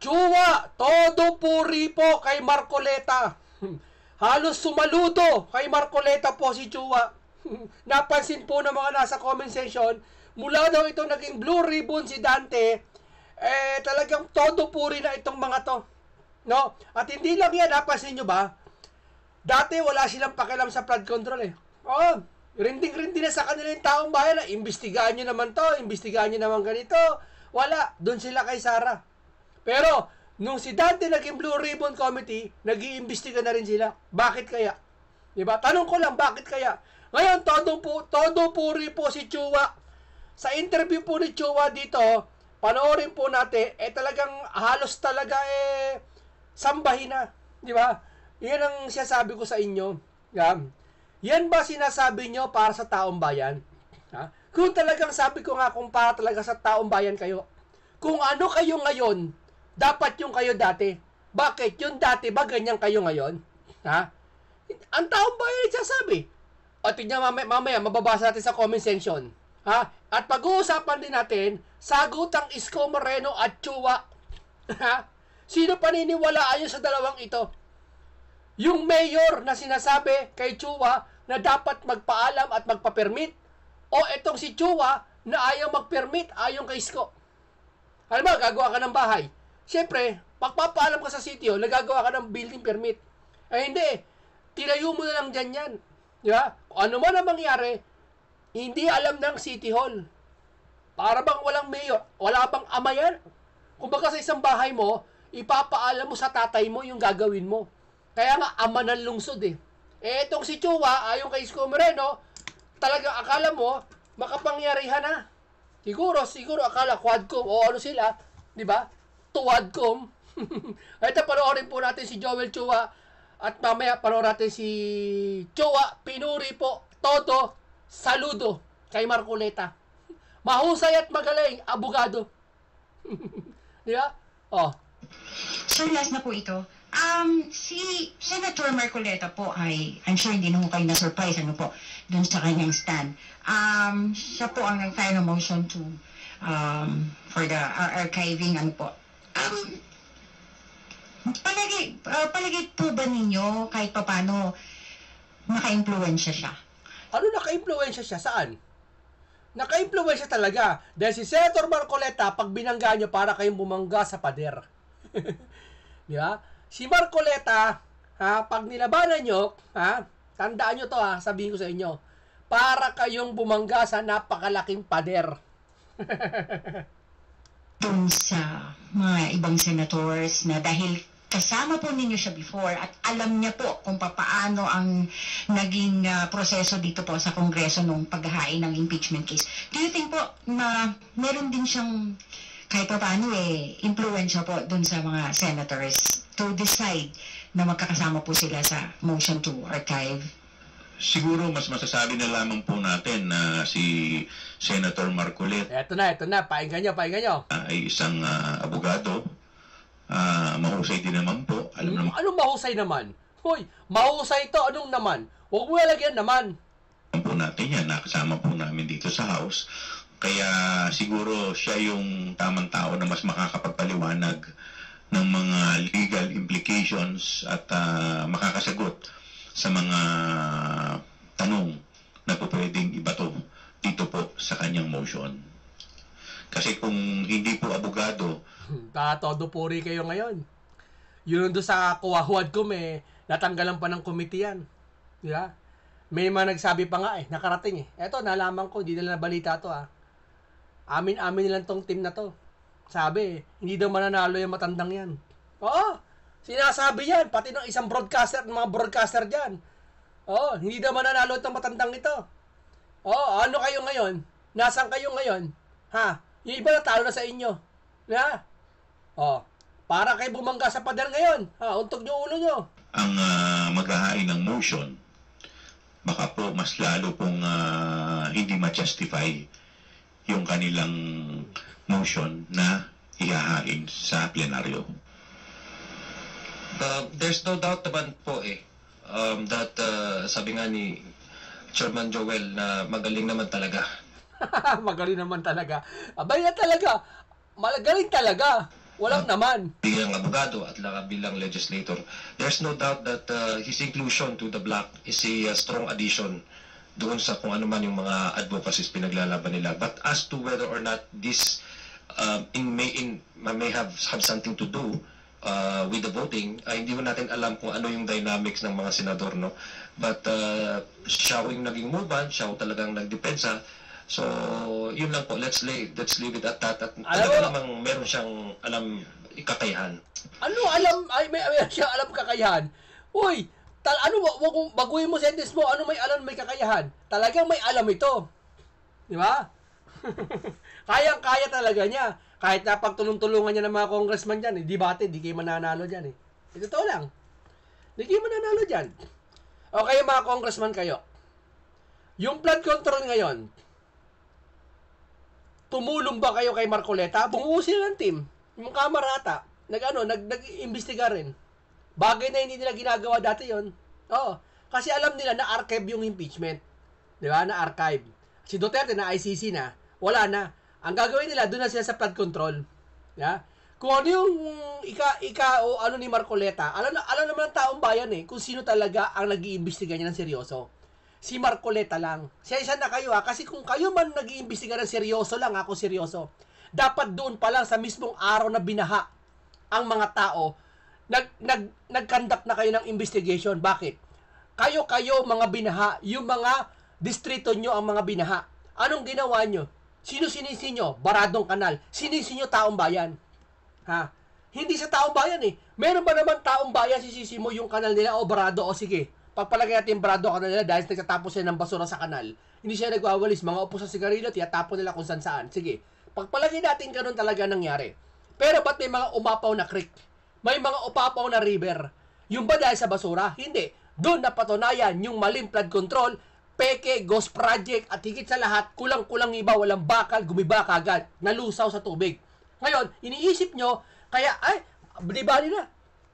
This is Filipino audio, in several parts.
Chua, todo puri po kay Marcoleta. Halos sumaludo kay Marcoleta po si Chua. Napansin po ng mga nasa comment section, mula daw itong naging blue ribbon si Dante, talagang todo puri na itong mga to. No? At hindi lang yan, napansin nyo ba? Dati wala silang pakialam sa flood control eh. Oo, rinding-rindi na sa kanila yung taong bayan na imbestigahan nyo naman to, imbestigahan nyo naman ganito. Wala, doon sila kay Sara. Pero, nung si Dante naging Blue Ribbon Committee, nag-iimbestiga na rin sila. Bakit kaya? Diba? Tanong ko lang, bakit kaya? Ngayon, todo puri po si Chua. Sa interview po ni Chua dito, panoorin po natin, talagang halos talaga sambahin na. Diba? Yan ang sinasabi ko sa inyo. Yan ba sinasabi nyo para sa taong bayan? Ha? Kung talagang sabi ko nga kung para talaga sa taong bayan kayo, kung ano kayo ngayon, dapat yung kayo dati. Bakit? Yung dati ba ganyan kayo ngayon? Ha? Ang taong bayan nagsasabi. O tignan mamaya, mababasa natin sa comment section. Ha? At pag-uusapan din natin, sagutang Isko Moreno at Chua. Ha? Sino paniniwalaan nyo sa dalawang ito? Yung mayor na sinasabi kay Chua na dapat magpaalam at magpa-permit, o itong si Chua na ayaw mag-permit ayon kay Isko. Alam mo, gagawa ka ng bahay. Siyempre, pagpapaalam ka sa sitio, nagagawa ka ng building permit. Hindi. Tinayo mo na lang dyan yan. Diba? Kung ano man ang mangyari, hindi alam ng City Hall. Para bang walang mayor, wala bang ama yan? Kung baga sa isang bahay mo, ipapaalam mo sa tatay mo yung gagawin mo. Kaya nga, ama ng lungsod eh. Itong si Chua, ayon kay Isko Moreno, talaga akala mo, makapangyarihan na. Siguro akala quadcom o ano sila, di ba? Tuwadcom. Ito, panoorin po natin si Joel Chua at mamaya panoorin natin si Chua, pinuri po, todo, saludo kay Marcoleta. Mahusay at magaling, abogado. Di ba? Oh. So, last na po ito. Si Senator Marcoleta po ay, I'm sure hindi naman kayo na-surprise, ano po, dun sa kanyang stand. Siya po ang nag-file ng motion to, for the archiving, ano po. Palagay po ba ninyo kahit papano naka-impluensya siya? Ano naka-impluensya siya? Saan? Naka-impluensya talaga. Dahil si Senator Marcoleta, pag binangga nyo, para kayong bumangga sa pader. Di ba? Si Marcoleta, pag nilabanan nyo, tandaan nyo to sabihin ko sa inyo, para kayong bumangga sa napakalaking pader. Dun sa mga ibang senators na dahil kasama po ninyo siya before at alam niya po kung paano ang naging proseso dito po sa Kongreso nung paghahain ng impeachment case. Do you think po na meron din siyang kahit pa paano influensya po dun sa mga senators to decide na magkakasama po sila sa motion to archive? Siguro mas masasabi na lamang po natin na si Senator Marcoleta Ito na, painggan nyo. Ay isang abogado, mahusay din naman po. Alam naman. Anong mahusay naman? Hoy, mahusay ito, anong naman? Huwag mo lalagyan naman. Po natin yan, nakasama po namin dito sa House. Kaya siguro siya yung tamang tao na mas makakapagpaliwanag ng mga legal implications at makakasagot sa mga tanong na po pwedeng ibato dito po sa kanyang motion. Kasi kung hindi po abogado, Todo puri kayo ngayon. Yun doon sa kuwahuad ko, natanggalan pa ng komite yan. Diba? May mga nagsabi pa nga nakarating Eto, nalaman ko, hindi nila nabalita to Amin nilang tong team na to. Sabi, hindi daw mananalo yung matandang yan. Oo, sinasabi yan, pati ng isang broadcaster, mga broadcaster dyan. Oo, hindi daw mananalo itong matandang ito. Oo, ano kayo ngayon? Nasaan kayo ngayon? Yung iba natalo na sa inyo. Para kayo bumangga sa pader ngayon. Untog nyo ulo nyo. Ang maghahain ng motion, baka po mas lalo pong hindi ma-justify yung kanilang motion na ihahain sa plenaryo. There's no doubt naman po that sabi nga ni Chairman Joel na magaling naman talaga. Magaling naman talaga. Abay na talaga. Magaling talaga. Walang naman. Bilang abogado at bilang legislator, there's no doubt that his inclusion to the block is a strong addition doon sa kung ano man yung mga advocacies pinaglalaban nila. But as to whether or not this may have something to do with the voting, hindi mo natin alam kung ano yung dynamics ng mga senador, no? But siya yung naging move-on, siya talagang nagdepensa. So, yun lang po. Let's leave it at that. At talaga namang meron siyang kakayahan. Ano alam? Ay, may siyang alam kakayahan. Uy, baguhin mo sentence mo, ano may alam may kakayahan? Talagang may alam ito. Di ba? Kayang-kaya talaga niya. Kahit na pagtulong-tulungan niya ng mga congressman dyan, di kayo mananalo dyan eh. Ito lang. Di kayo mananalo dyan. O kayo mga congressman kayo. Yung flood control ngayon, tumulong ba kayo kay Marcoleta? Bumuo sila ng team. Yung kamarata, nag-imbestiga rin. Bagay na hindi nila ginagawa dati yon. Oo. Kasi alam nila na archive yung impeachment. Di ba? Na archive. Si Duterte na ICC na, wala na. Ang gagawin nila, doon na sila sa flood control. Yeah? Kung ano yung o ano ni Marcoleta, alam naman ng taong bayan kung sino talaga ang nag-iimbestiga niya ng seryoso. Si Marcoleta lang. Siya na kayo kasi kung kayo man nag-iimbestiga ng seryoso lang, ako seryoso. Dapat doon pa lang sa mismong araw na binaha ang mga tao, nag-conduct na kayo ng investigation. Bakit? Kayo mga binaha, yung mga distrito nyo ang mga binaha. Anong ginawa nyo? Sino sinisi nyo? Baradong kanal. Sinisi nyo taong bayan. Ha? Hindi sa taong bayan Meron ba naman taong bayan sisisi mo yung kanal nila o barado o sige? Pagpalagay natin barado kanal nila dahil nagtatapos sila ng basura sa kanal. Hindi siya nagwawalis. Mga upo sa sigarilyo, tiyatapon nila kung saan. Sige. Pagpalagay natin ganun talaga nangyari. Pero ba't may mga umapaw na creek? May mga upapaw na river? Yung ba dahil sa basura? Hindi. Doon napatunayan yung maling flood control, peke, ghost project, at higit sa lahat, kulang-kulang iba, walang bakal, gumiba kagad, nalusaw sa tubig. Ngayon, iniisip nyo, kaya, di ba nila?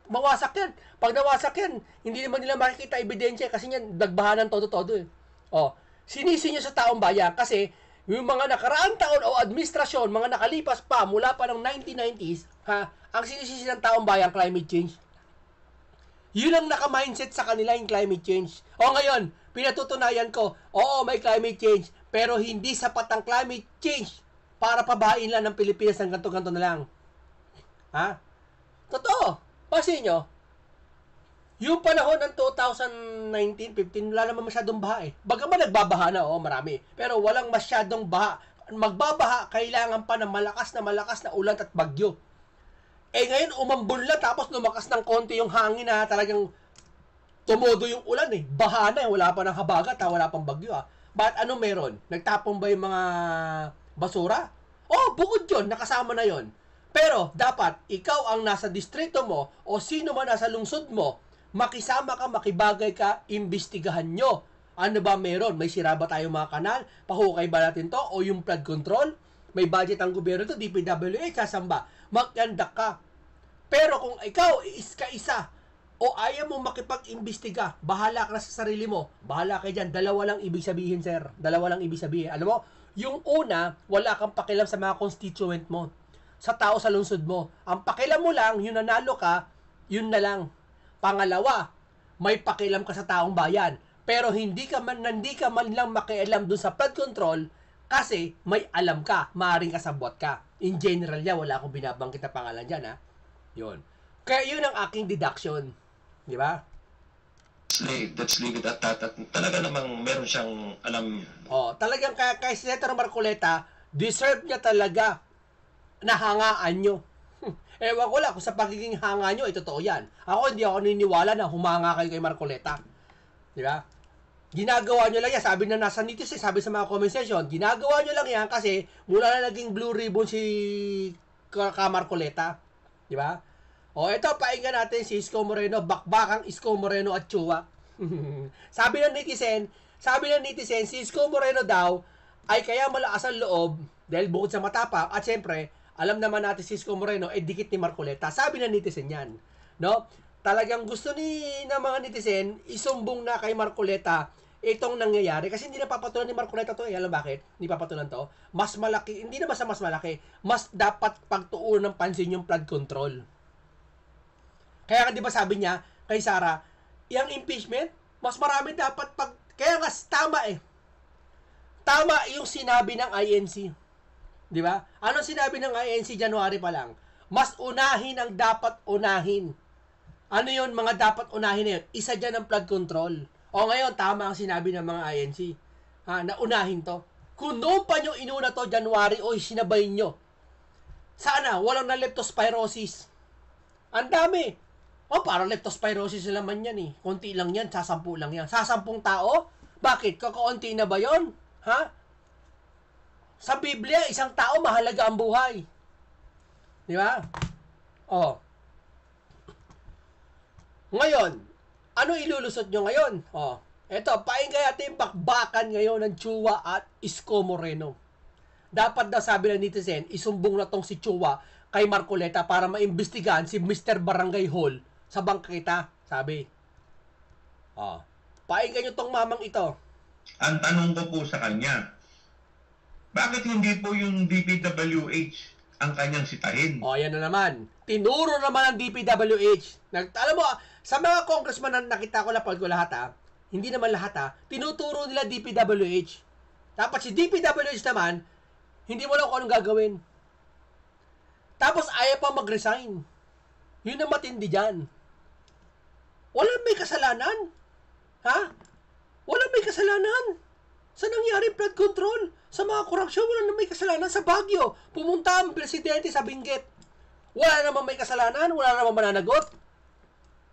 Mawasak yan. Pag nawasak yan, hindi naman nila makikita ebidensya kasi yan, dagbahan ng todo-todo sinisi nyo sa taong bayan kasi yung mga nakaraang taon o administrasyon, mga nakalipas pa, mula pa ng 1990s, ang sinisisi ng taong bayan, climate change. Yun ang naka-mindset sa kanila yung climate change. O ngayon, pinatutunayan ko, oo, may climate change, pero hindi sapat ang climate change para pabain lang ng Pilipinas ng ganto-ganto na lang. Ha? Totoo. Pasin nyo, yung panahon ng 2019-15, wala naman masyadong baha Bagaman nagbabaha na, marami. Pero walang masyadong baha. Magbabaha, kailangan pa ng malakas na ulan at bagyo. Ngayon, umambon lang, tapos lumakas ng konti yung hangin na talagang tumodo yung ulan Baha na wala pa ng habagat wala pang bagyo Bakit ano meron? Nagtapon ba yung mga basura? Bukod yun, nakasama na yon. Pero, dapat, ikaw ang nasa distrito mo o sino man nasa lungsod mo, makisama ka, makibagay ka, imbestigahan nyo. Ano ba meron? May sira ba tayong mga kanal? Pahukay ba natin to? O yung flood control? May budget ang gobyerno to, DPWH, sasamba. Mag-conduct ka. Pero kung ikaw is kaisa o ayaw mo makipag-imbestiga, bahala ka na sa sarili mo. Bahala ka dyan. Dalawa lang ibig sabihin, sir. Dalawa lang ibig sabihin. Alam mo, yung una, wala kang pakialam sa mga constituent mo. Sa tao sa lungsod mo. Ang pakialam mo lang, yung nanalo ka, yun na lang. Pangalawa, may pakialam ka sa taong bayan. Pero hindi ka man lang makialam dun sa flood control kasi may alam ka, maaaring kasabot ka. In general yan, wala akong binabanggit na pangalan dyan, Yun. Kaya yun ang aking deduction. Di ba? Let's leave it at that. At talaga namang meron siyang alam. Talagang kay Senator Marcoleta, deserve niya talaga na hangaan nyo. Ewan ko lang kung sa pagiging hanga nyo, totoo yan. Hindi ako niniwala na humanga kayo kay Marcoleta. Di ba? Ginagawa nyo lang yan. Sabi na nasa netizen, sabi sa mga comment section, ginagawa nyo lang yan kasi mula na naging blue ribbon si Marcoleta. Di ba? Ito, painggan natin si Isko Moreno, bakbakang Isko Moreno at Chua. Sabi ng netizen, si Isko Moreno daw ay kaya malakas ang loob dahil bukod sa matapang at syempre, alam naman natin si Isko Moreno dikit ni Marcoleta. Sabi ng netizen yan. No? Talagang gusto ng mga netizen isumbong na kay Marcoleta itong nangyayari kasi hindi napapatulan ni Marcoleta to. Alam bakit? Hindi papatulan to. Mas malaki, hindi na basta mas malaki, mas dapat pagtuunan ng pansin yung flood control. Kaya nga 'di ba sabi niya kay Sara, yung impeachment, mas marami dapat kaya nga tama eh. Tama yung sinabi ng INC. 'Di ba? Ano sinabi ng INC January pa lang? Mas unahin ang dapat unahin. Ano 'yon mga dapat unahin na 'yon? Isa diyan ang flood control. O ngayon, tama ang sinabi ng mga INC. Na unahin to. Kung noon pa nyo inuna to, January, sinabay nyo. Sana, walang na leptospirosis. Ang dami. Parang leptospirosis naman yan eh. Konti lang yan, sasampu lang yan. Sasampung tao? Bakit? Kakaunti na ba yon? Sa Biblia, isang tao mahalaga ang buhay. Di ba? Ngayon, ano ilulusot nyo ngayon? Eto, paingay natin bakbakan ngayon ng Chua at Isko Moreno. Dapat daw sabi ng netizen, isumbong na tong si Chua kay Marcoleta para maimbestigahan si Mr. Barangay Hall sa bangketa, sabi. Paingay nyo tong mamang ito. Ang tanong ko po sa kanya, bakit hindi po yung DPWH ang kanyang sitahin? Yan na naman. Tinuro naman ang DPWH. Alam mo, sa mga congressman na nakita ko, napanood ko lahat hindi naman lahat tinuturo nila DPWH. Tapos si DPWH naman, hindi mo lang kung anong gagawin. Tapos ayaw pa mag-resign. Yun ang matindi dyan. Walang may kasalanan. Walang may kasalanan. Sa nangyari flood control, sa mga korupsyon, wala namang may kasalanan. Sa Baguio, pumunta ang presidente sa Benguet. Wala namang may kasalanan, wala namang mananagot.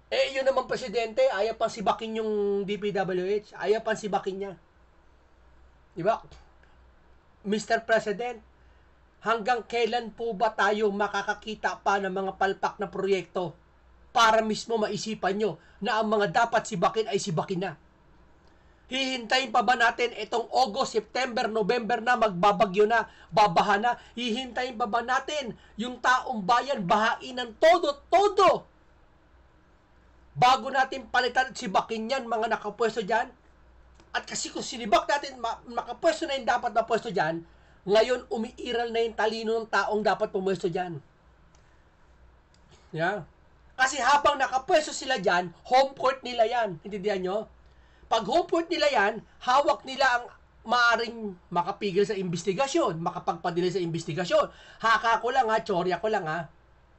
Yun naman presidente, ayaw pang sibakin yung DPWH. Ayaw pang sibakin niya. Diba? Mr. President, hanggang kailan po ba tayo makakakita pa ng mga palpak na proyekto para mismo maisipan nyo na ang mga dapat sibakin ay sibakin na? Hihintayin pa ba natin itong August, September, November na magbabagyo na, babaha na? Hihintayin pa ba natin yung taong bayan bahain ng todo bago natin palitan at sibakin yan mga nakapwesto dyan? At kasi kung sinibak natin, makapwesto na yung dapat na pwesto dyan, ngayon umiiral na yung talino ng taong dapat pumwesto dyan. Kasi habang nakapwesto sila dyan, home court nila yan. Intindihan nyo? Pag home court nila yan, hawak nila ang maaring makapigil sa investigasyon, makapagpadili sa investigasyon. Haka ko lang tsorya ko lang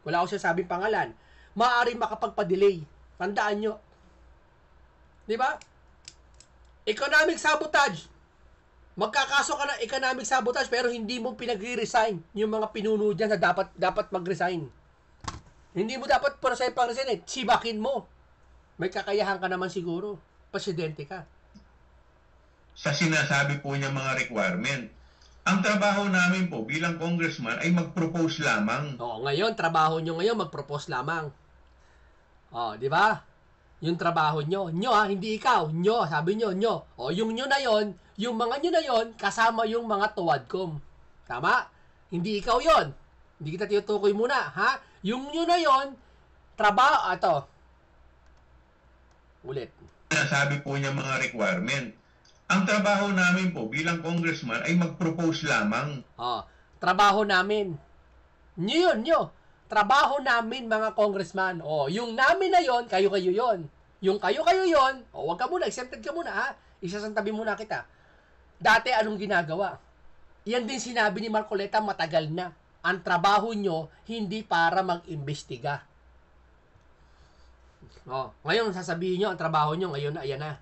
wala ko sinasabing pangalan. Maaring makapagpadelay. Tandaan nyo. Di ba? Economic sabotage. Magkakaso ka ng economic sabotage pero hindi mo pinag-resign yung mga pinuno dyan na dapat mag-resign. Hindi mo dapat pag-resign sibakin mo. May kakayahan ka naman siguro. Presidente ka. Sa sinasabi po niya mga requirement, ang trabaho namin po bilang congressman ay mag-propose lamang. Ngayon, trabaho nyo ngayon, mag-propose lamang. Di ba? Yung trabaho nyo. Hindi ikaw. Sabi nyo. Yung nyo na yon, yung mga nyo na yon, kasama yung mga tuwadcom. Tama? Hindi ikaw yon. Hindi kita tinutukoy muna, Yung nyo na yon, trabaho, ulit. Sabi po niya mga requirement, ang trabaho namin po bilang congressman ay mag-propose lamang. Trabaho namin. Nyo. Trabaho namin mga congressman. Yung namin na yon, kayo-kayo yon. Yung kayo-kayo yon, wag ka muna, exempted ka muna Isasantabi muna kita. Dati anong ginagawa? Yan din sinabi ni Marcoleta matagal na. Ang trabaho nyo, hindi para mag-imbestiga. Ngayon sasabihin nyo, ang trabaho nyo, ngayon na, ayan na.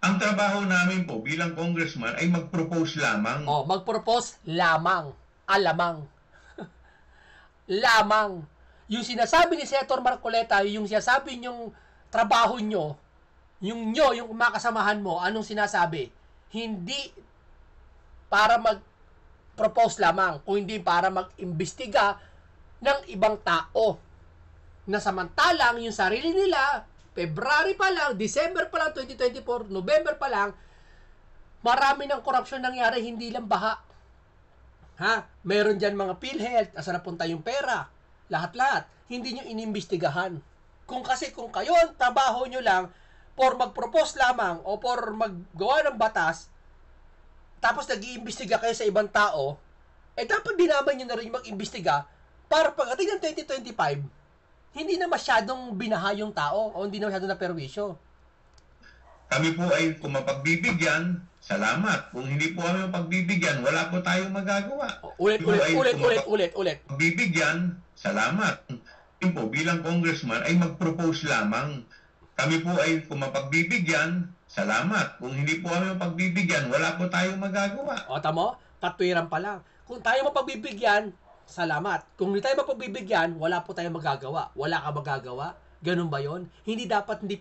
Ang trabaho namin po bilang congressman ay mag-propose lamang. Mag-propose lamang. Alamang. Lamang. Yung sinasabi ni Senator Marcoleta, yung sinasabi nyong trabaho nyo, yung kumakasamahan mo, anong sinasabi? Hindi para mag-propose lamang, kung hindi para mag-imbestiga ng ibang tao. Na samantalang yung sarili nila, February pa lang, December pa lang, 2024, November pa lang, marami ng korupsyon nangyari, hindi lang baha. Meron dyan mga PhilHealth, asa napunta yung pera, lahat-lahat, hindi nyo inimbestigahan. Kung kayo, ang trabaho nyo lang, for mag-propose lamang o for maggawa ng batas, tapos nag-iimbestiga kayo sa ibang tao, dapat din naman nyo na rin mag-imbestiga para pagdating ng 2025, hindi na masyadong binaha yung tao o hindi na masyadong naperwisyo. Kami po ay kung mapagbibigyan, salamat. Kung hindi po kami mapagbibigyan, wala po tayong magagawa. Ulit. Bibigyan, salamat. Yun po, bilang congressman ay mag-propose lamang. Kami po ay kung mapagbibigyan, salamat. Kung hindi po kami mapagbibigyan, wala po tayong magagawa. O, tamo? Katwiran pa lang. Kung tayo mapagbibigyan, salamat. Kung hindi tayo mapagbibigyan, wala po tayong magagawa. Wala ka magagawa. Ganun ba yon? Hindi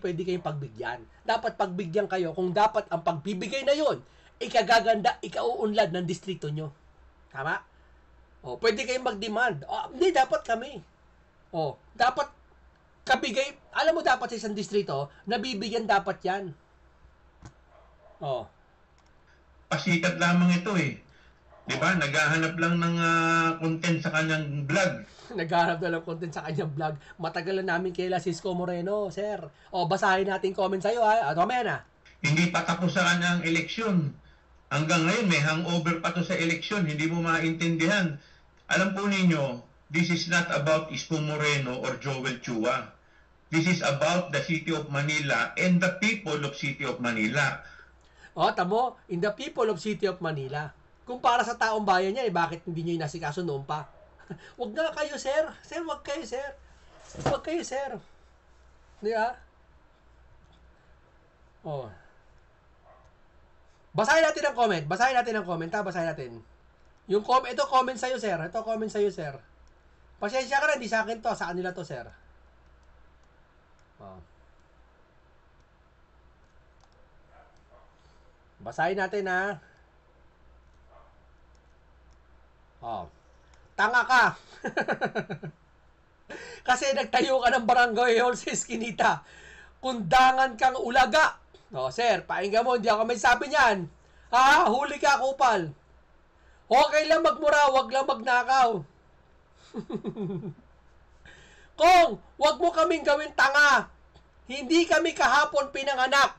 pwede kayong pagbigyan. Dapat pagbigyan kayo kung dapat ang pagbibigay na yon ikagaganda, ikauunlad ng distrito nyo. Tama? O, pwede kayong mag-demand. O, hindi, dapat kami. O, dapat kabigay, alam mo dapat sa isang distrito, nabibigyan dapat yan. O. Pasikat lamang ito eh. Diba? Naghahanap lang ng content sa kanyang vlog. Naghahanap na lang content sa kanyang vlog. Matagal na namin kaila Cisco Moreno, sir. O, basahin natin comment sa'yo, ha? Mamaya na. Hindi pa tapos sa kanyang eleksyon. Hanggang ngayon, may hangover pa to sa eleksyon. Hindi mo maintindihan. Alam po ninyo, this is not about Isko Moreno or Joel Chua. This is about the City of Manila and the people of City of Manila. O, tamo, in the people of City of Manila. Kung para sa taong bayan yan, bakit hindi nyo inasikaso noon pa? Wag na kayo, sir. Sir, wag kayo, sir. Wag kayo, sir. Di ba? Oh. Basahin natin ang comment. Basahin natin. Yung ito comment sa'yo, sir. Ito comment sa'yo, sir. Pasensya ka na, hindi sa akin to. Sa kanila to, sir. Oh. Basahin natin, ha. Oh. Tanga ka. Kasi nagtayo ka ng barangay hall sa Eskinita. Kundangan kang ulaga. O, sir, painggan mo, hindi ako may sabi niyan. Ha? Huli ka, kupal. Okay lang magmura, wag lang magnakaw. Kung, wag mo kaming gawin tanga. Hindi kami kahapon pinanganak.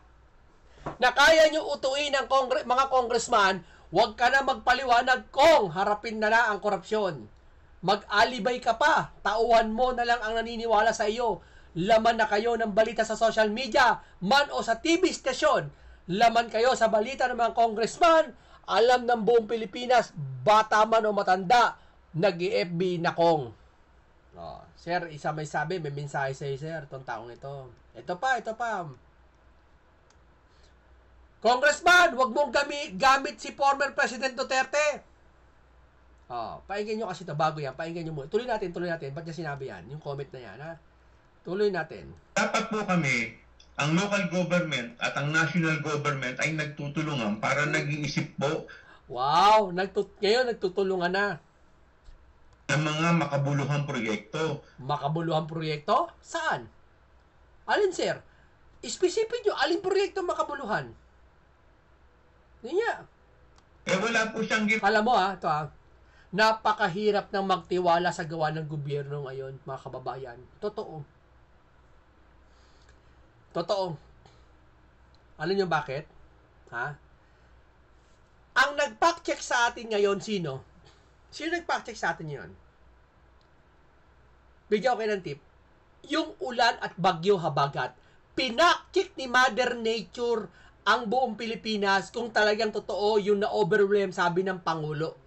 Na kaya nyo utuin ng mga congressman, wag ka na magpaliwanag kung harapin na ang korupsyon. Mag-alibay ka pa. Tauhan mo na lang ang naniniwala sa iyo. Laman na kayo ng balita sa social media, man o sa TV station. Laman kayo sa balita ng mga congressman. Alam ng buong Pilipinas, bata man o matanda, nag-FB na kong. Oh, sir, isa may sabi, may mensahe sa iyo, sir, itong taong ito. Ito pa. Congressman, wag mong gamit si former President Duterte. Oh, painggan nyo kasi ito, bago yan, painggan nyo mo. Tuloy natin. Ba't niya sinabi yan? Yung comment na yan, ha? Tuloy natin. Dapat po kami, ang local government at ang national government ay nagtutulungan para nag-iisip po. Wow, ngayon nagtutulungan na. Ng mga makabuluhang proyekto. Makabuluhang proyekto? Saan? Alin, sir? Specific nyo, alin proyekto makabuluhan? Niya. Wala po siyang Alam mo, ito napakahirap ng magtiwala sa gawa ng gobyerno ngayon, mga kababayan. Totoo. Alam nyo bakit? Ha? Ang nag-fact-check sa atin ngayon, sino? Sino nag-fact-check sa atin ngayon? Bigyan ko kayo ng tip. Yung ulan at bagyo habagat, pinak-check ni Mother Nature ang buong Pilipinas kung talagang totoo yung na-overwhelm, sabi ng Pangulo.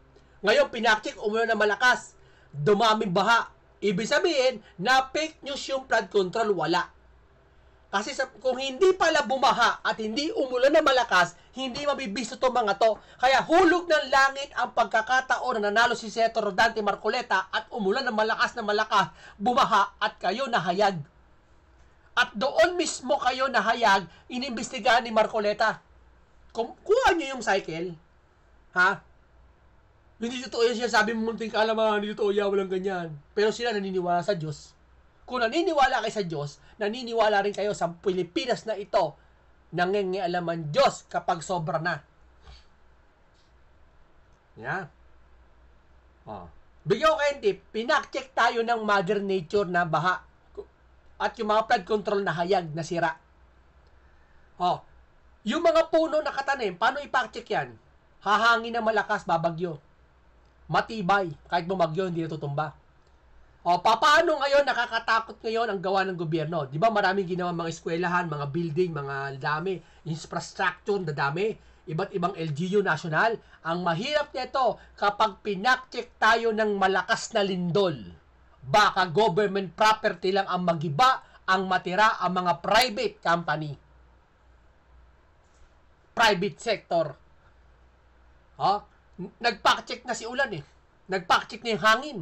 Ngayon, pinak-check, umulan na malakas. Dumaming baha. Ibig sabihin, na fake news yung flood control, wala. Kasi kung hindi pala bumaha at hindi umulan na malakas, hindi mabibisto to mga to. Kaya hulog ng langit ang pagkakataon na nanalo si Senator Rodante Marcoleta at umulan ng malakas, bumaha at kayo nahayag. At doon mismo kayo nahayag, inimbestigahan ni Marcoleta. Kuha nyo yung cycle. Ha? Hindi totoo yan siya, sabi mo munting kaalaman, hindi totoo yan, walang ganyan. Pero sila naniniwala sa Diyos. Kung naniniwala kayo sa Diyos, naniniwala rin kayo sa Pilipinas na ito, nangingialaman Diyos kapag sobra na. Yan. Oh. Bigyan ko kayong tip, pinak-check tayo ng Mother Nature na baha at yung mga flood control na hayag, na sira. Oh, yung mga puno na katanim, paano i-fact-check yan? Hahangin na malakas, babagyo. Matibay, kahit bumagyo, hindi natutumba. O, paano ngayon, nakakatakot ngayon ang gawa ng gobyerno? Di ba maraming ginawa mga eskwelahan, mga building, mga dami, infrastructure, dami, iba't ibang LGU national. Ang mahirap nito, kapag pinakcheck tayo ng malakas na lindol, baka government property lang ang magiba, ang matira ang mga private company. Private sector. Nag-fact-check na si Ulan eh. Nag-fact-check na yung hangin.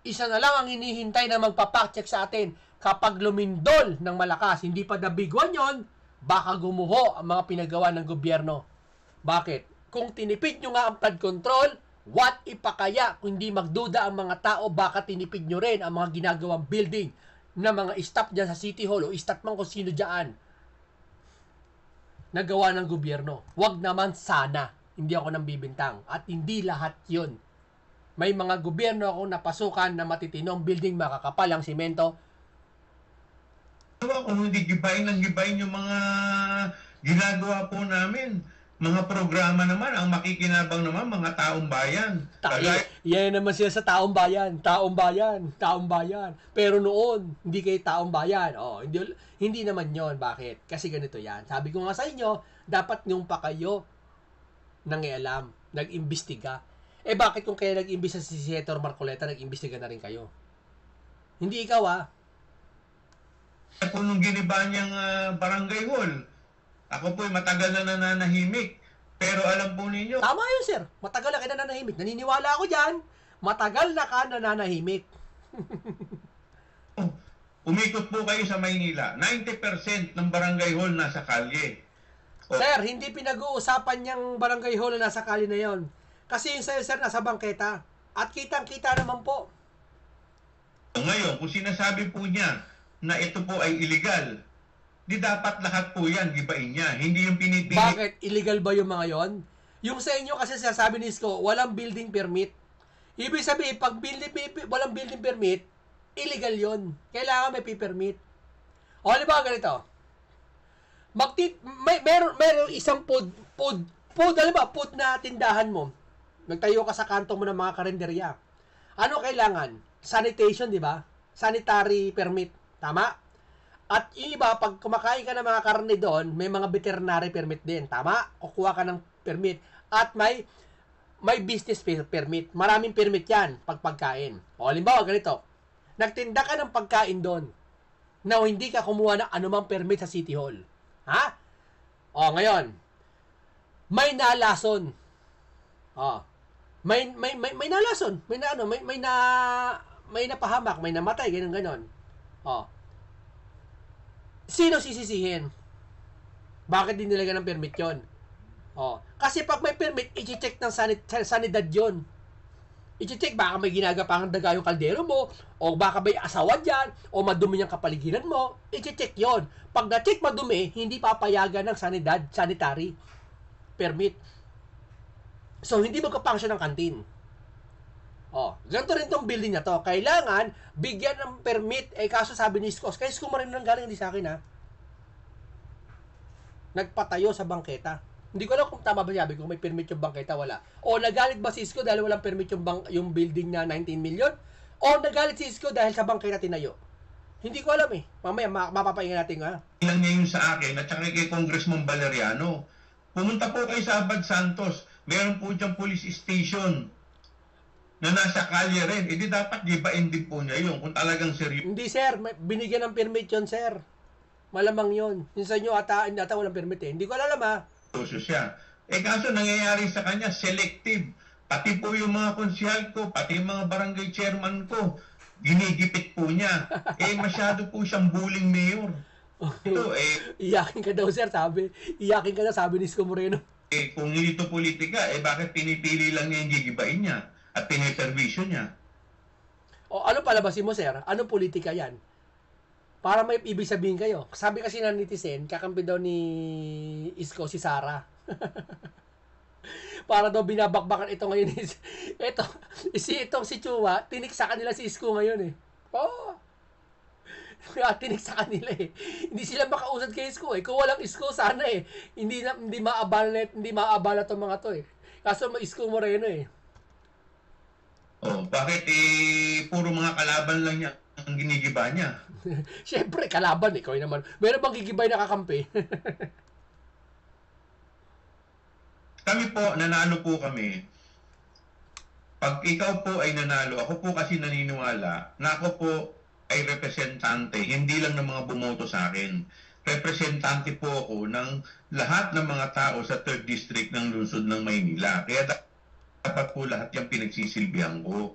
Isa na lang ang hinihintay na magpa-fact-check sa atin. Kapag lumindol ng malakas, hindi pa the big one yun, baka gumuho ang mga pinagawa ng gobyerno. Bakit? Kung tinipid nyo nga ang flood control, what if pa kaya kung hindi magduda ang mga tao, baka tinipid nyo rin ang mga ginagawang building na mga staff dyan sa City Hall o staff man kung sino dyan nagawa ng gobyerno. Wag naman sana. Hindi ako nang bibintang. At hindi lahat yun. May mga gobyerno ako napasukan na matitinong building, makakapal ang simento. Kung hindi gibain yung mga ginagawa po namin, mga programa naman, ang makikinabang naman, mga taong bayan. Yan naman sila sa taong bayan. Taong bayan. Taong bayan. Pero noon, hindi kayo taong bayan. Hindi naman yon. Bakit? Kasi ganito yan. Sabi ko nga sa inyo, dapat nyung pa kayo nangialam, nag-imbestiga. Bakit kung kaya nag-imbestiga si Senator Marcoleta, nag-imbestiga na rin kayo? Hindi ikaw Kung nung giniba niyang barangay hall, ako po'y matagal na nananahimik. Pero alam po ninyo... Tama yun, sir. Matagal na ka nananahimik. Naniniwala ako dyan. Matagal na ka nananahimik. Umikot po kayo sa Maynila. 90% ng barangay hall nasa kalye. Sir, hindi pinag-uusapan yung barangay hall na nasa kalye na yon. Kasi yung sir, nasa bangketa. At kitang-kita naman po. Ngayon, kung sinasabi po niya na ito po ay illegal, di dapat lahat po yan, gibain niya. Hindi yung pinipili. Bakit? Illegal ba yung mga yon? Yung sa inyo kasi sinasabi ni Isko, walang building permit. Ibig sabihin, pag walang building permit, illegal yon. Kailangan may permit. O, halimbawa ganito. Meron isang food na tindahan mo. Nagtayo ka sa kanto mo ng mga karinderya. Ano kailangan? Sanitation, di ba? Sanitary permit. Tama? At yung iba, pag kumakain ka ng mga karne doon, may mga veterinary permit din. Tama? Kukuha ka ng permit. At may business permit. Maraming permit yan pag pagkain. O, halimbawa, ganito. Nagtinda ka ng pagkain doon na hindi ka kumuha ng anumang permit sa City Hall. Ha? O, ngayon. May nalason. O. May nalason. May napahamak. May namatay. Ganon. O. Sino sisisihin? Bakit din nilagyan ng permit yon? Kasi pag may permit, i-check ng sanidad yon. I-check, baka may ginagapang daga yung kaldero mo, o baka may asawa dyan, o madumi yung kapaligiran mo, i-check yon. Pag na-check madumi, hindi papayagan ng sanitary permit. So, hindi magka-function ng kantin. Ganito rin tong building na to. Kailangan bigyan ng permit. Kaso sabi ni Isko, kaya Isko mo rin lang galing, hindi sa akin nagpatayo sa bangketa. Hindi ko alam kung tama ba sabi kung may permit yung bangketa, wala. O nagalit ba si Isko dahil walang permit yung building na 19 million? O nagalit si Isko dahil sa bangketa tinayo? Hindi ko alam Mamaya mapapahinga natin Ilang niya yun sa akin at saka kay Congressman Valeriano. Pumunta po kayo sa Abad Santos. Meron po diyang police station na nasa kalye rin. Di dapat gibain din po niya yun kung talagang seryoso. Hindi, sir. Binigyan ng permit yun, sir. Malamang yun. Yung sa inyo, ata walang permit Hindi ko alam, Siya. Kaso nangyayari sa kanya, selective. Pati po yung mga konsihal ko, pati yung mga barangay chairman ko, ginigipit po niya. Masyado po siyang bullying mayor. Ito, iyakin ka daw, sir, sabi. Iyakin ka daw, sabi ni Isko Moreno. Kung hindi ito politika, bakit pinipili lang niya yung gigibain niya? At pinipervisyon niya. Ano palabasin mo, sir? Anong politika yan? Para may ibig sabihin kayo. Sabi kasi ng netizen, kakampi daw ni Isko si Sara. Para daw binabakbakan ito ngayon. Itong si Chua, tinik sa kanila si Isko ngayon Kaya tinig sa kanila eh. Hindi sila makausad kay Isko eh. Kung walang Isko, sana eh. Hindi maabala tong mga to eh. Kaso may Isko Moreno eh. Oh, bakit puro mga kalaban lang niya ang ginigiba niya? Siyempre, kalaban eh. Kaya naman. Meron bang gigibay na kakampi? Kami po, nanalo po kami. Pag ikaw po ay nanalo, ako po kasi naniniwala na ako po ay representante, hindi lang ng mga bumoto sa akin. Representante po ako ng lahat ng mga tao sa 3rd District ng lungsod ng Maynila. Kaya dapat po lahat yung pinagsisilbihan ko.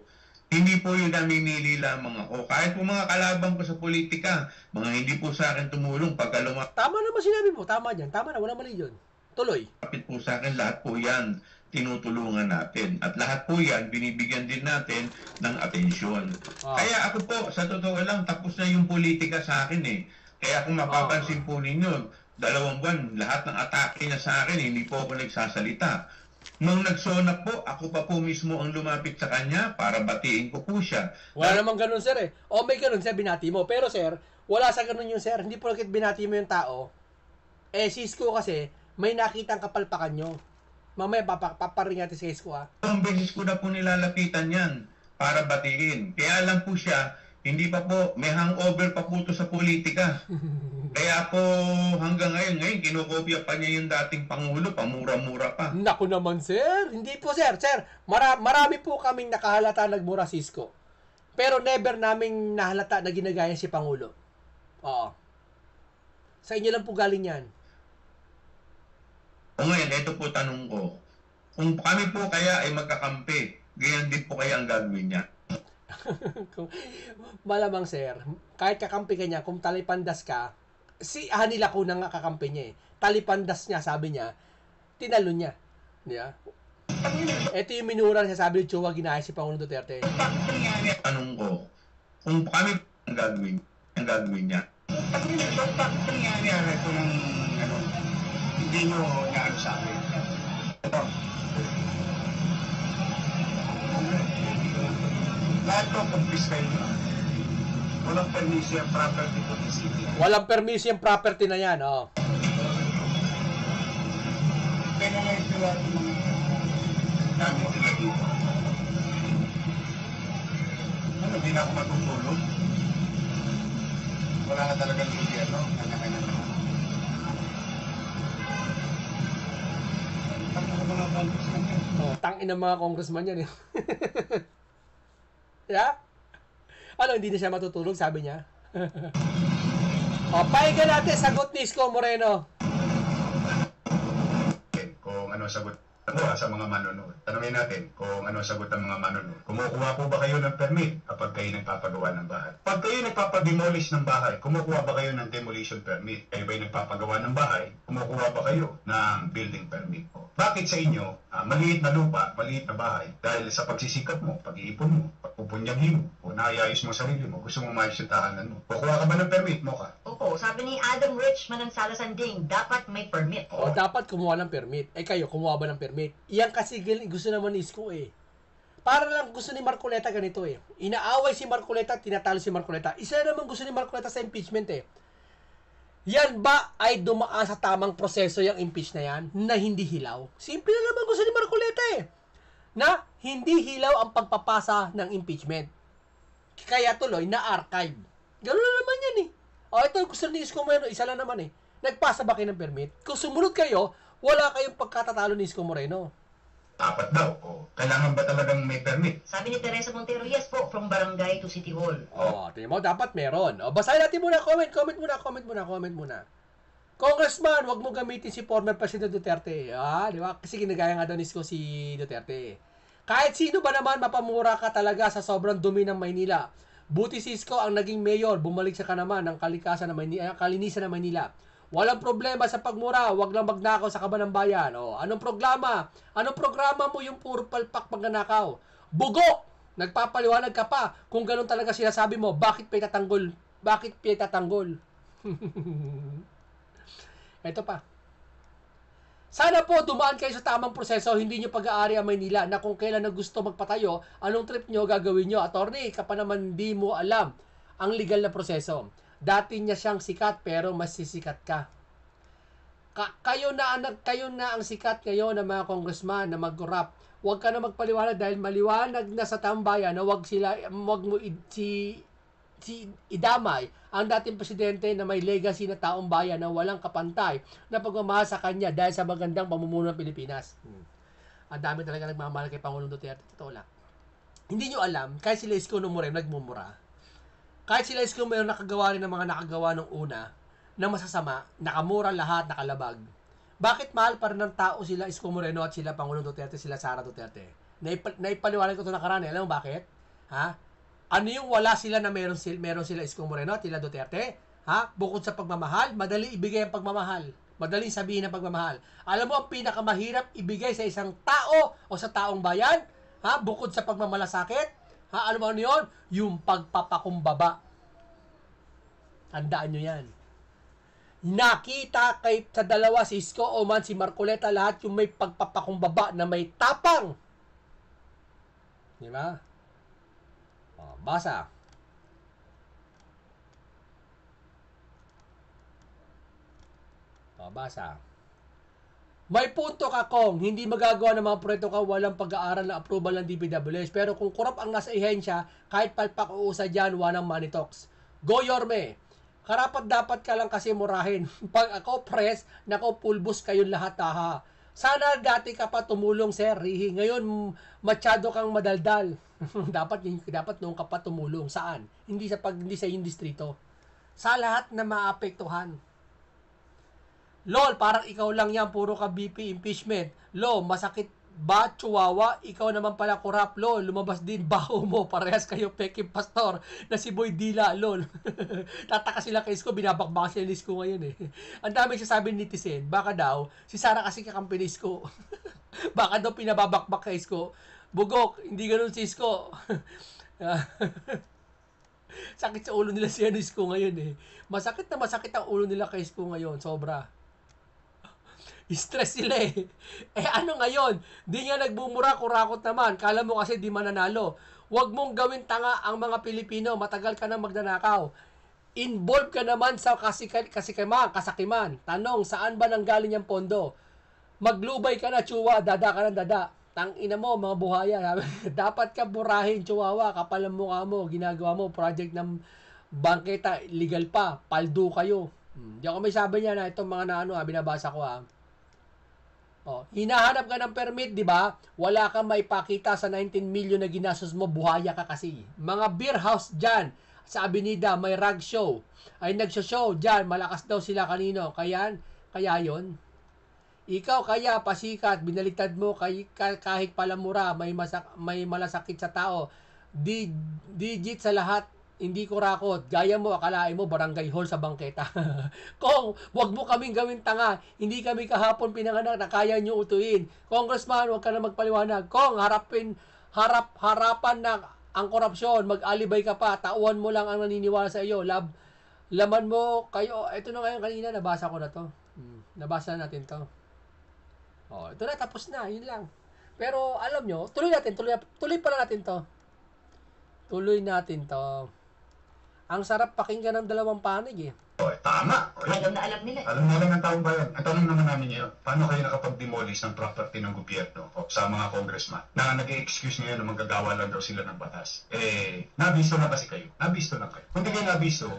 Hindi po yun namimili lamang ako. Kahit po mga kalaban ko sa politika, mga hindi po sa akin tumulong pagka Tama naman sinabi mo. Tama dyan. Tama na. Wala mali yun. Tuloy. lumapit po sa akin, lahat po yan tinutulungan natin. At lahat po yan, binibigyan din natin ng atensyon. Kaya ako po, sa totoo lang, tapos na yung politika sa akin eh. Kaya kung mapapansin po ninyo, 2 buwan, lahat ng atake niya sa akin, hindi po ako nagsasalita. Nung nagsona po, ako pa po mismo ang lumapit sa kanya para batiin ko po siya. Wala namang ganun, sir eh. O may ganun, sir, binati mo. Pero, sir, wala sa ganun yung sir. Hindi porket binati mo yung tao. Eh, si Isko kasi, may nakitang kapalpakan nyo. Mamaya, paparing natin si Isko, ha? Ang beses ko na po nilalapitan yan para batiin. Kaya lang po siya, hindi pa po, may hangover pa po ito sa politika. Kaya po hanggang ngayon kinokopya pa niya yung dating Pangulo, pamura-mura pa. Naku naman, sir. Hindi po, sir. Sir, marami po kaming nakahalata nagmura si Isko. Pero never naming nahalata na ginagaya si Pangulo. Oo. Sa inyo lang po galing yan. O ngayon, ito po tanong ko. Kung kami po kaya ay magkakampi, ganyan din po kaya ang gagawin niya? Malamang, sir. Kahit kakampi ka niya, kung talipandas ka, si Hanila ko na nga kakampi niya eh. Talipandas niya, sabi niya, tinalo niya. Diba? Ito yung minura niya, sabi ni Chua, ginaya si Pangulong Duterte. Tanong ko, kung kami po ang gagawin niya? Bakit nangyari ito ng hindi nyo naano sa akin? Ito. Lahat ng kumpiskay nyo. Walang permiso yung property po ng city. Walang permiso yung property na yan, oh. Kaya nga ito lahat ng mga dami nila dito. Ano, di na ako matutulog? Wala ka talagang gobyerno, kanya-kanya naman. Tangin ng mga congressman yan eh. Yeah? Ano, hindi na siya matutulog, sabi niya. Pahinga natin, sagot ni Isko Moreno. Kung ano sagot sa mga manonood. Tanungin natin kung ano sagot ng mga manonood. Kumukuha po ba kayo ng permit kapag kayo nagpapagawa ng bahay? Pag kayo nagpapademolish ng bahay, kumukuha ba kayo ng demolition permit? Kayo ba'y nagpapagawa ng bahay? Kumukuha ba kayo ng building permit po? Bakit sa inyo, maliit na lupa, maliit na bahay, dahil sa pagsisikap mo, pag-iipon mo, pagpupunyagin mo, o naayayos mo sarili mo, gusto mo maayos yung tahanan mo, kukuha ka ba ng permit mo ka? Opo, sabi ni Adam Richman ng Salasanding, dapat may permit. O, dapat kumuha ng permit. Eh kayo, kumuha ba ng permit? Iyan kasi gusto naman ni Isko eh. Para lang gusto ni Marcoleta ganito eh. Inaaway si Marcoleta, tinatalo si Marcoleta. Isa naman gusto ni Marcoleta sa impeachment eh. Yan ba ay dumaan sa tamang proseso yung impeach na yan? Na hindi hilaw? Simple na naman gusto ni Marcoleta eh. Na hindi hilaw ang pagpapasa ng impeachment. Kaya tuloy na archive. Ganoon na naman yan eh. O ito gusto ni Isko Moreno, isa lang naman eh. Nagpasa ba kayo ng permit? Kung sumunod kayo, wala kayong pagkatatalo ni Isko Moreno. Dapat daw. O, kailangan ba talagang may permit? Sabi ni Teresa Montero, yes po, from barangay to City Hall. Tingnan mo, dapat meron. Basahin natin muna, comment muna. Congressman, wag mo gamitin si former President Duterte. Di ba? Kasi ginagaya nga daw ni Isko si Duterte. Kahit sino ba naman, mapamura ka talaga sa sobrang dumi ng Maynila. Buti si Isko ang naging mayor, bumalik sa naman ng kalinisan ng Maynila. Walang problema sa pagmura, wag lang magnakaw sa kaban ng bayan. Anong programa? Anong programa mo yung puro palpak magnanakaw? Bugo! Nagpapaliwanag ka pa. Kung ganun talaga sinasabi mo, bakit pa itatanggol? Ito pa. Sana po dumaan kayo sa tamang proseso, hindi nyo pag-aari ang Maynila na kung kailan na gusto magpatayo, anong trip nyo gagawin nyo. Attorney, ka pa naman di mo alam ang legal na proseso. Dati niya siyang sikat pero mas sisikat ka. Kayo na ang sikat kayo ng mga congressman na mag-corrupt. Huwag ka na magpaliwanag dahil maliwanag na sa tambayan na wag mo idamay ang dating presidente na may legacy na taong bayan na walang kapantay na pagmamahal sa kanya dahil sa magandang pamumuno ng Pilipinas. Ang dami talaga nagmamahal kay Pangulong Duterte. Totoo lang. Hindi nyo alam, kahit sila Isko Moreno nagmumura, kahit sila Isko Moreno nakagawa rin ng mga nakagawa nung una, na masasama, nakamura lahat, nakalabag. Bakit mahal pa rin ng tao sila Isko Moreno at sila Pangulong Duterte, sila Sara Duterte? Naipaliwanag ko ito nakaraan. Alam mo bakit? Ha? Ano yung wala sila na meron sila Isko Moreno at sila Duterte? Ha? Bukod sa pagmamahal, madali ibigay ang pagmamahal. Madaling sabihin ang pagmamahal. Alam mo ang pinakamahirap ibigay sa isang tao o sa taong bayan? Ha? Bukod sa pagmamalasakit? Ha? Alam mo ano yun? Yung pagpapakumbaba. Tandaan nyo yan. Nakita sa dalawa si Isko o man si Marcoleta lahat yung may pagpapakumbaba na may tapang. Di ba? O, basa. O, basa. May punto ka, Kong. Hindi magagawa ng mga proyekto ka walang pag-aaral na approval ng DPWH. Pero kung kurap ang nasa ehensya, kahit palpak o usa dyan, walang money talks. Go, Yorme! Karapat dapat ka lang kasi murahin. Pag ako press, nako pulbos kayong lahat ha. Sana dati ka pa tumulong, Sir Rihi. Ngayon, masyado kang madaldal. dapat noong ka pa tumulong. Saan? Hindi sa yung distrito. Sa lahat na maapektuhan. Lol, parang ikaw lang yan. Puro ka BP impeachment. Lo, masakit ba, Chihuahua? Ikaw naman pala kurap, lol. Lumabas din baho mo. Parehas kayo peking pastor na si Boy Dila, lol. Tataka sila kay Isko, binabakbaka sila ni Isko ngayon eh. Ang dami sasabi ni netizen, baka daw, si Sara kasi kakampi ni Isko. Baka daw pinababakbak kay Isko. Bugok, hindi ganun si Isko. Sakit sa ulo nila si Isko ngayon eh. Masakit ang ulo nila kay Isko ngayon, sobra. Stress sila eh. Ano ngayon? Di nga nagbumura, kurakot naman. Kala mo kasi di mananalo. Huwag mong gawin tanga ang mga Pilipino. Matagal ka na magnanakaw. Involved ka naman sa kasakiman. Tanong, saan ba nanggaling yung pondo? Maglubay ka na, Chua. Dada ka ng dada. Tangina mo, mga buhaya. Dapat ka burahin, Chihuahua. Kapal ang mukha mo. Ginagawa mo. Project ng bangketa. Legal pa. Paldo kayo. Di ako may sabi niya na itong mga binabasa ko Oh, hinahanap ka ng permit, di ba? Wala kang maipakita sa 19 million na ginastos mo, buhaya ka kasi. Mga beer house dyan, sa Avenida, may rag show. Ay nagsho-show dyan, malakas daw sila kanino. Kaya yon. Ikaw kaya pasikat, binaliktad mo kahit palamura, may malasakit sa tao. Digit sa lahat. Hindi ko rakot. Gaya mo, akalain mo, barangay hall sa bangketa. Kung, wag mo kaming gawin tanga. Hindi kami kahapon pinanganak na kaya nyo utuin. Congressman, wag ka na magpaliwanag. Kung, harapan na ang korupsyon, mag-alibay ka pa, tauhan mo lang ang naniniwala sa iyo. Laman mo kayo. Ito na ngayon kanina, nabasa ko na to. Nabasa natin to. Oh, ito na, tapos na. Yun lang. Pero, alam nyo, tuloy pala natin to. Tuloy natin to. Ang sarap pakinggan ng dalawang panig eh. Tama. Alam na alam nila. Alam na lang ng taong bayan. Ang tanong naman namin ngayon, paano kayo nakapag-demolish ng property ng gobyerno o sa mga congressman na nag-excuse ngayon na manggagawa lang daw sila ng batas? Nabisto na kasi kayo. Nabisto na kayo. Kung di kayo nabisto,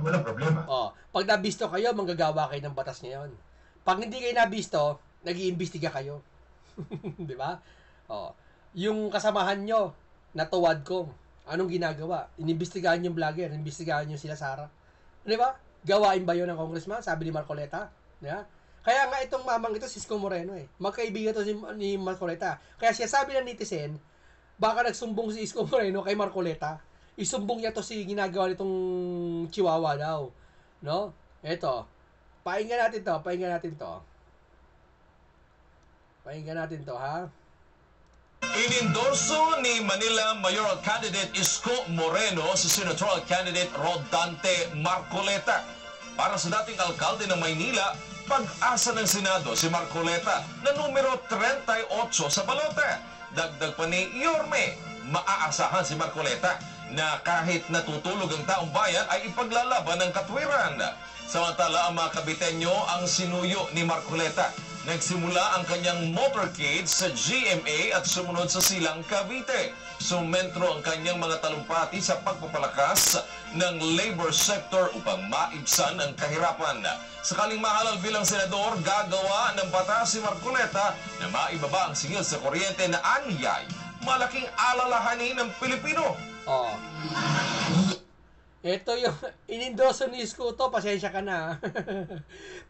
walang problema. Pag nabisto kayo, manggagawa kayo ng batas ngayon. Pag hindi kayo nabisto, nag-iimbestiga kayo. Di ba? Yung kasamahan nyo, natuwad ko. Anong ginagawa? Inimbestigahan yung vlogger, inimbestigahan yung sila Sara. Di ba? Gawain ba yun ng congressman? Sabi ni Marcoleta. Diba? Kaya nga itong mamang ito, si Isko Moreno eh. Magkaibigan to ni Marcoleta. Kaya siya sabi ng netizen, baka nagsumbong si Isko Moreno kay Marcoleta. Isumbong niya to si ginagawa nitong Chihuahua daw. No? Eto. Pakinggan natin to, ha? Inendorso ni Manila Mayoral Candidate Isko Moreno si Senatorial Candidate Rodante Marcoleta. Para sa dating alkalde ng Maynila, pag-asa ng Senado si Marcoleta na numero 38 sa balota. Dagdag pa ni Yorme, maaasahan si Marcoleta. na kahit natutulog ang taong bayan ay ipaglalaban ng katwiran. Samantala, ang mga Caviteño ang sinuyo ni Marcoleta. Nagsimula ang kanyang motorcade sa GMA at sumunod sa Silang Cavite. Sumentro ang kanyang mga talumpati sa pagpapalakas ng labor sector upang maibsan ang kahirapan. Sakaling mahalal bilang senador, gagawa ng batas si Marcoleta na maibaba ang singil sa kuryente na anyay malaking alalahanin ng Pilipino. Oh. Ito yung inindoso ni Isko to, pasensya ka na.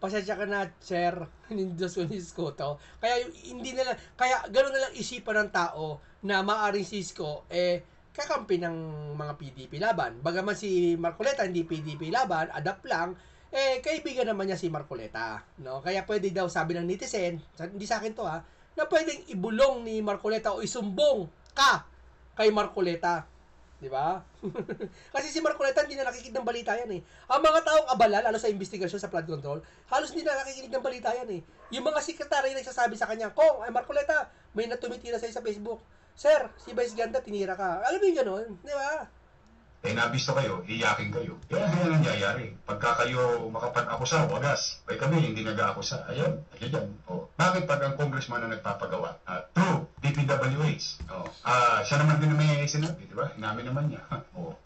Pasensya ka na, sir. Inindoso ni Isko to. Kaya hindi na lang, kaya gano'n na lang isipan ng tao na maaring si Isko kakampi ng mga PDP laban. Bagaman si Marcoleta hindi PDP laban, adapt lang, kaibigan naman niya si Marcoleta, no? Kaya pwede daw, sabi ng netizen, hindi sa akin to na pwedeng ibulong ni Marcoleta o isumbong ka kay Marcoleta. Di ba? Kasi si Marcoleta hindi na nakikinig ng balita yan Ang mga taong abala, lalo sa investigasyon sa flood control, halos hindi na nakikinig ng balita yan Yung mga sekretary nagsasabi sa kanya, Kong, Marcoleta, may natumitira sa'yo sa Facebook. Sir, si Vice Ganda, tinira ka. Alam mo yung gano'n? Di ba? Nabisto kayo, iyakin kayo. Yan ang nangyayari. Pagka kayo makapag-akusa, wagas. Kami hindi nag-aakusa. Ayan yan. Bakit pag ang congressman na nagpapagawa? True, DPWH. Siya naman din may sinabi, di ba? Inamin naman niya.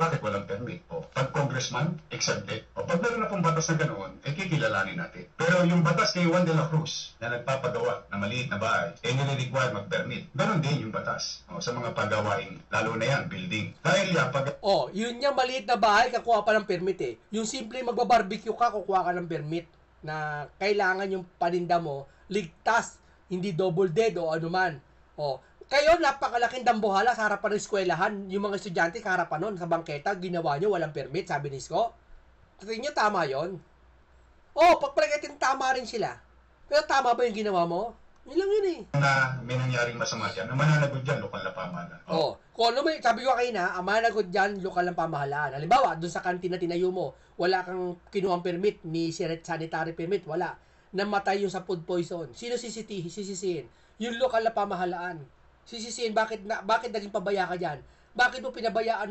Bakit walang permit? Pag congressman, exempted. Pag meron na pong batas na ganoon, kikilalanin natin. Pero yung batas kay Juan de la Cruz na nagpapagawa na maliit na bahay, nire-require mag-permit. Ganon din yung batas sa mga pagawain, lalo na yan, building. Dahil pag... yun yung maliit na bahay, kakuha pa ng permit Yung simple magbabarbecue ka, kukuha ka ng permit na kailangan yung paninda mo ligtas, hindi double dead o anuman. Kayo, napakalaking dambuhala sa harapan ng eskwelahan. Yung mga estudyante sa harapan nun, sa bangketa, ginawa nyo, walang permit, sabi ni Isko. Tingin nyo, tama yon. Pagpalagatin, tama rin sila. Pero tama ba yung ginawa mo? Yun lang yun Na may nangyaring masama dyan, ang mananagot dyan, lokal na pamahalaan. Kung ano may, sabi ko kayo na, ang mananagot dyan, lokal ng pamahalaan. Halimbawa, doon sa kantin na tinayo mo, wala kang kinuhang permit, ni sanitary permit, wala. Namatay yung sa food poison. Sino sisisihin? Yung lokal na pamahalaan. Sisisihin, bakit naging pabaya ka dyan? Bakit mo pinabayaan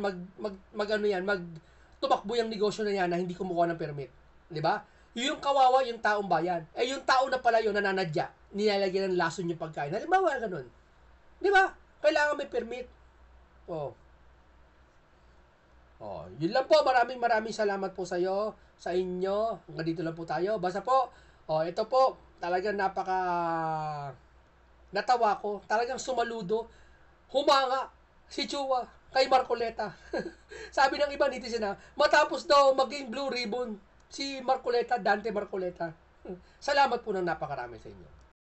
tumakbo yung negosyo na yan na hindi kumukuha ng permit? Di ba? Yung kawawa, yung taong bayan. Yung tao na pala yun, nananadya, nilalagyan ng lason yung pagkain. Halimbawa, ganun. Di ba? Kailangan may permit. Yun lang po. Maraming salamat po sa inyo. Hanggang dito lang po tayo. Basta po, ito po, talagang natawa ko. Talagang sumaludo. Humanga si Chua kay Marcoleta. Sabi ng iba netizen matapos daw maging Blue Ribbon si Marcoleta, Dante Marcoleta. Salamat po ng napakarami sa inyo.